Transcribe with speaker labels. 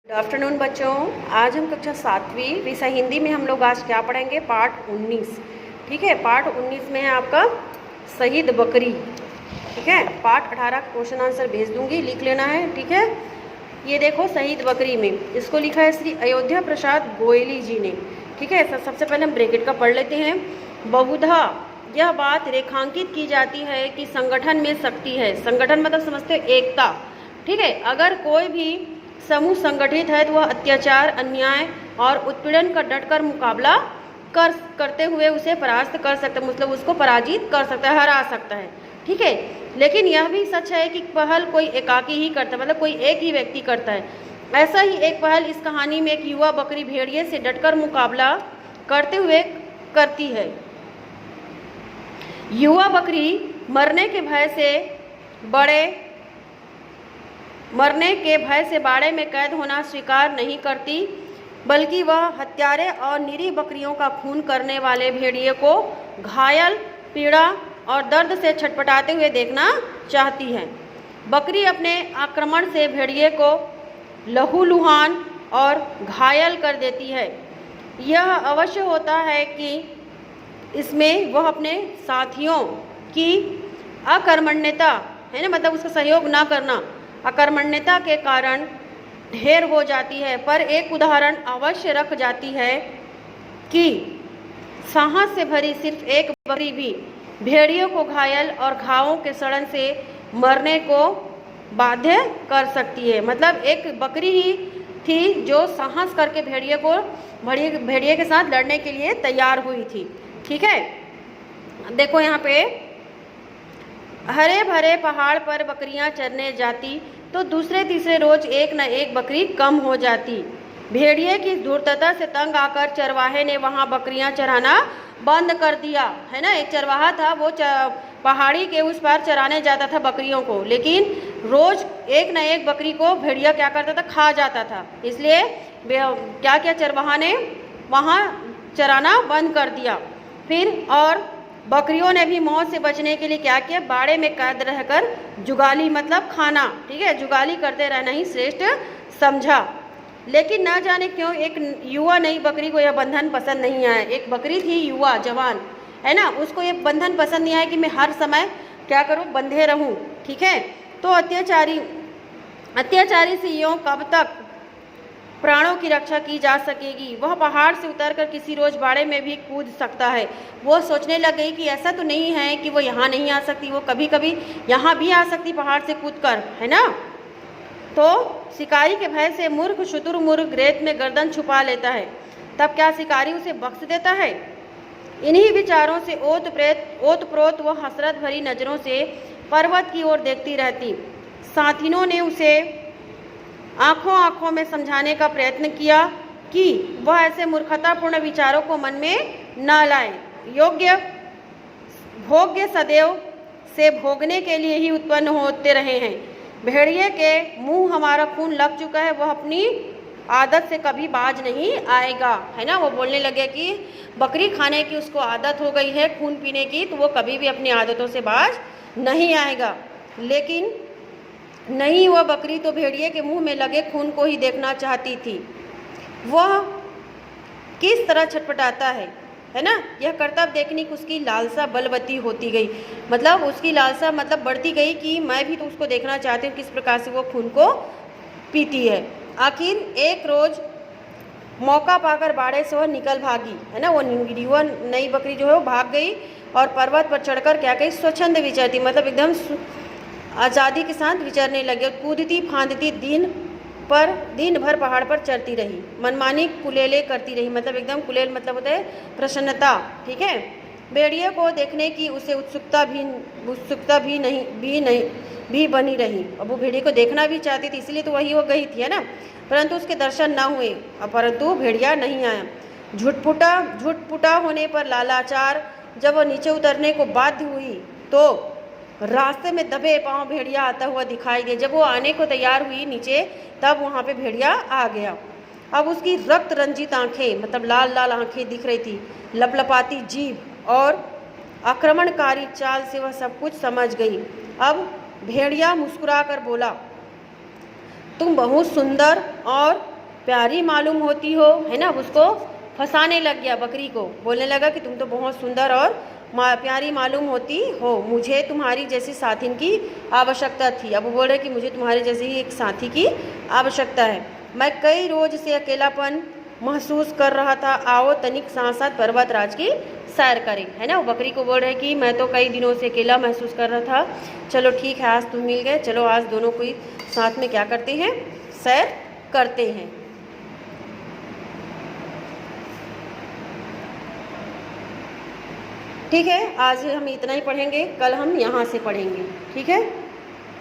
Speaker 1: Good afternoon बच्चों, आज हम कक्षा 7वीं विषय हिंदी में हम लोग आज क्या पढ़ेंगे? पाठ 19। ठीक है, पाठ 19 में है आपका शहीद बकरी। ठीक है, पाठ 18 का क्वेश्चन आंसर भेज दूंगी, लिख लेना है। ठीक है, ये देखो शहीद बकरी में इसको लिखा है श्री अयोध्या प्रसाद गोयली जी ने। ठीक है, सबसे पहले हम ब्रैकेट का पढ़ लेते हैं। बहुधा यह बात रेखांकित की जाती है कि संगठन में शक्ति है। संगठन मतलब समझते हो एकता। ठीक है, अगर कोई भी समूह संगठित है तो वह अत्याचार, अन्याय और उत्पीड़न का डटकर मुकाबला करते हुए उसे परास्त कर सकता है, मतलब उसको पराजित कर सकता है, हरा सकता है। ठीक है, लेकिन यह भी सच है कि पहल कोई एकाकी ही करता है, मतलब कोई एक ही व्यक्ति करता है। ऐसा ही एक पहल इस कहानी में एक युवा बकरी भेड़िए से डटकर मुकाबला करते हुए करती है। युवा बकरी मरने के भय से बाड़े में कैद होना स्वीकार नहीं करती, बल्कि वह हत्यारे और निरीह बकरियों का खून करने वाले भेड़िए को घायल, पीड़ा और दर्द से छटपटाते हुए देखना चाहती है। बकरी अपने आक्रमण से भेड़िए को लहूलुहान और घायल कर देती है। यह अवश्य होता है कि इसमें वह अपने साथियों की अकर्मण्यता है ना, मतलब उसका सहयोग ना करना, अकर्मण्यता के कारण ढेर हो जाती है। पर एक उदाहरण अवश्य रख जाती है कि साहस से भरी सिर्फ एक बकरी भी भेड़ियों को घायल और घावों के सड़न से मरने को बाध्य कर सकती है। मतलब एक बकरी ही थी जो साहस करके भेड़िए के साथ लड़ने के लिए तैयार हुई थी। ठीक है, देखो यहाँ पे हरे भरे पहाड़ पर बकरियां चरने जाती तो दूसरे तीसरे रोज एक न एक बकरी कम हो जाती। भेड़िए की धूर्तता से तंग आकर चरवाहे ने वहां बकरियां चराना बंद कर दिया। है ना, एक चरवाहा था, वो पहाड़ी के उस पार चराने जाता था बकरियों को, लेकिन रोज एक न एक बकरी को भेड़िया क्या करता था? खा जाता था। इसलिए क्या किया चरवाहा ने? वहाँ चराना बंद कर दिया। फिर और बकरियों ने भी मौत से बचने के लिए क्या किया? बाड़े में कैद रहकर जुगाली मतलब खाना, ठीक है, जुगाली करते रहना ही श्रेष्ठ समझा। लेकिन न जाने क्यों एक युवा नई बकरी को यह बंधन पसंद नहीं आया। एक बकरी थी युवा जवान, है ना, उसको ये बंधन पसंद नहीं आया कि मैं हर समय क्या करूं? बंधे रहूं। ठीक है, तो अत्याचारी से यूं कब तक प्राणों की रक्षा की जा सकेगी? वह पहाड़ से उतरकर किसी रोज बाड़े में भी कूद सकता है। वो सोचने लग गई कि ऐसा तो नहीं है कि वो यहाँ नहीं आ सकती, वो कभी कभी यहाँ भी आ सकती पहाड़ से कूदकर, है ना। तो शिकारी के भय से मूर्ख शुतुरमुर्ग रेत में गर्दन छुपा लेता है, तब क्या शिकारी उसे बख्श देता है? इन्हीं विचारों से ओतप्रोत वह हसरत भरी नजरों से पर्वत की ओर देखती रहती। साथिनों ने उसे आंखों में समझाने का प्रयत्न किया कि वह ऐसे मूर्खतापूर्ण विचारों को मन में न लाए। भोग्य सदैव से भोगने के लिए ही उत्पन्न होते रहे हैं। भेड़िए के मुंह हमारा खून लग चुका है, वह अपनी आदत से कभी बाज नहीं आएगा। है ना, वो बोलने लगे कि बकरी खाने की उसको आदत हो गई है, खून पीने की, तो वो कभी भी अपनी आदतों से बाज नहीं आएगा। लेकिन नहीं, वह बकरी तो भेड़िए के मुंह में लगे खून को ही देखना चाहती थी। वह किस तरह छटपटाता है ना, यह करतब देखने की उसकी लालसा बलवती होती गई। मतलब उसकी लालसा मतलब बढ़ती गई कि मैं भी तो उसको देखना चाहती हूँ किस प्रकार से वो खून को पीती है। आखिर एक रोज मौका पाकर बाड़े से वह निकल भागी। है ना, वो युवा नई बकरी जो है वो भाग गई और पर्वत पर चढ़कर क्या कही? स्वच्छंद विचरती, मतलब एकदम आज़ादी के साथ विचरने लगे। कूदती फांदती दिन भर पहाड़ पर चढ़ती रही, मनमानी कुलेले करती रही, मतलब एकदम कुलेल मतलब होता है प्रसन्नता। ठीक है, भेड़िए को देखने की उसे उत्सुकता भी बनी रही। अब वो भेड़िए को देखना भी चाहती थी, इसलिए तो वो गई थी, है ना, परंतु उसके दर्शन न हुए, परंतु भेड़िया नहीं आया। झुटपुटा होने पर लालाचार जब वह नीचे उतरने को बाध्य हुई तो रास्ते में दबे पांव भेड़िया आता हुआ दिखाई दिया। जब वो आने को तैयार हुई नीचे, तब वहाँ पे भेड़िया आ गया। अब उसकी रक्त रंजित आंखें, मतलब लाल लाल आंखें दिख रही थी, लपलपाती जीभ और आक्रमणकारी चाल से वह सब कुछ समझ गई। अब भेड़िया मुस्कुराकर बोला, तुम बहुत सुंदर और प्यारी मालूम होती हो, है ना। उसको फंसाने लग गया बकरी को, बोलने लगा कि तुम तो बहुत सुंदर और प्यारी मालूम होती हो, मुझे तुम्हारी जैसी साथी की आवश्यकता थी। अब वो बोल रहे कि मुझे तुम्हारे जैसे ही एक साथी की आवश्यकता है। मैं कई रोज से अकेलापन महसूस कर रहा था, आओ तनिक साथ साथ पर्वतराज की सैर करें, है ना। वो बकरी को बोल रहे कि मैं तो कई दिनों से अकेला महसूस कर रहा था, चलो ठीक है आज तुम मिल गए, चलो आज दोनों कोई साथ में क्या करते हैं, सैर करते हैं। ठीक है, आज हम इतना ही पढ़ेंगे, कल हम यहाँ से पढ़ेंगे। ठीक है।